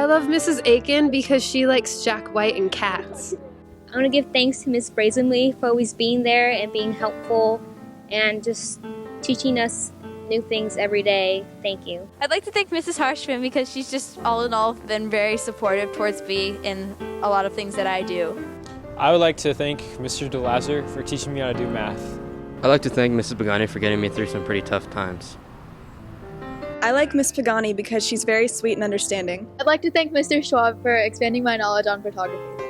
love Mrs. Aiken because she likes Jack White and cats. I want to give thanks to Miss Brazenly for always being there and being helpful and just teaching us new things every day. Thank you. I'd like to thank Mrs. Harshman because she's just all in all been very supportive towards me in a lot of things that I do. I would like to thank Mr. DeLazar for teaching me how to do math. I'd like to thank Mrs. Pagani for getting me through some pretty tough times. I like Miss Pagani because she's very sweet and understanding. I'd like to thank Mr. Schwab for expanding my knowledge on photography.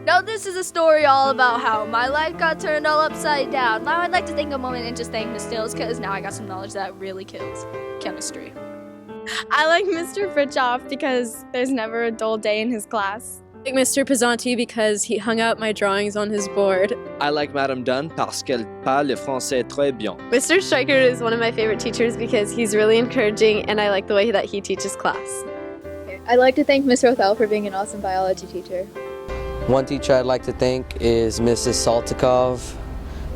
Now this is a story all about how my life got turned all upside down. Now I'd like to take a moment and just thank Miss Stills because now I got some knowledge that really kills chemistry. I like Mr. Fritchoff because there's never a dull day in his class. I like Mr. Pesanti because he hung out my drawings on his board. I like Madame Dunn parce qu'elle parle le français très bien. Mr. Stryker is one of my favorite teachers because he's really encouraging and I like the way that he teaches class. I'd like to thank Miss Rothel for being an awesome biology teacher. One teacher I'd like to thank is Mrs. Saltykov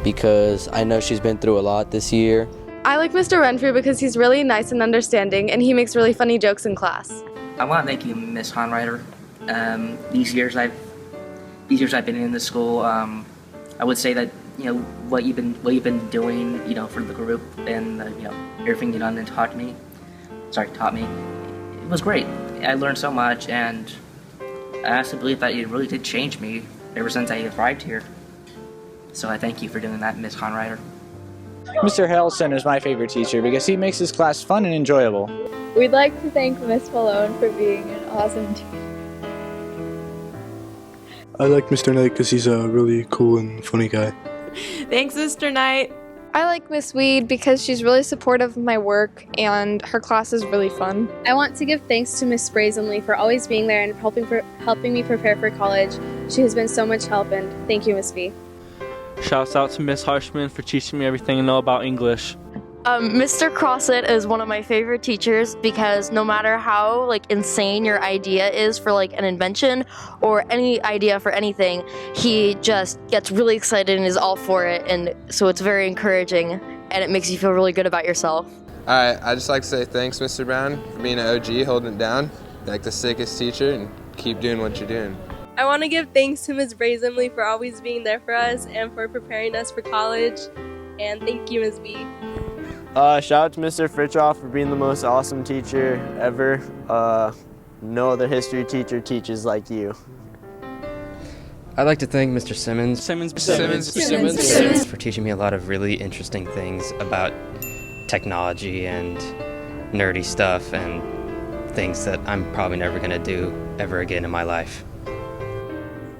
because I know she's been through a lot this year. I like Mr. Renfrew because he's really nice and understanding and he makes really funny jokes in class. I want to thank you, Miss Honreiter. These years I've been in the school, I would say that what you've been doing, for the group and everything you done and taught me. It was great. I learned so much, and I honestly believe that it really did change me ever since I arrived here. So I thank you for doing that, Miss Honreiter. Mr. Harrelson is my favorite teacher because he makes his class fun and enjoyable. We'd like to thank Miss Malone for being an awesome teacher. I like Mr. Knight because he's a really cool and funny guy. Thanks, Mr. Knight. I like Miss Weed because she's really supportive of my work and her class is really fun. I want to give thanks to Miss Brazenly for always being there and helping me prepare for college. She has been so much help, and thank you, Miss V. Shouts out to Miss Harshman for teaching me everything I know about English. Mr. Crossett is one of my favorite teachers because no matter how insane your idea is for an invention or any idea for anything, he just gets really excited and is all for it, and so it's very encouraging and it makes you feel really good about yourself. Alright, I'd just like to say thanks, Mr. Brown, for being an OG, holding it down, like the sickest teacher, and keep doing what you're doing. I want to give thanks to Ms. Brazenly for always being there for us and for preparing us for college, and thank you, Ms. B. Shout out to Mr. Fritchoff for being the most awesome teacher ever. No other history teacher teaches like you. I'd like to thank Mr. Simmons for teaching me a lot of really interesting things about technology and nerdy stuff and things that I'm probably never going to do ever again in my life.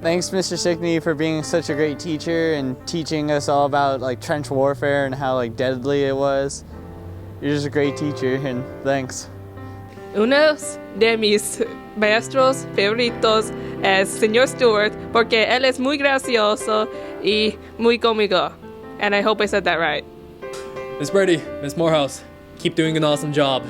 Thanks, Mr. Sickney, for being such a great teacher and teaching us all about trench warfare and how deadly it was. You're just a great teacher, and thanks. Uno de mis maestros favoritos es Señor Stewart porque él es muy gracioso y muy cómico. And I hope I said that right. Miss Brady, Miss Morehouse, keep doing an awesome job.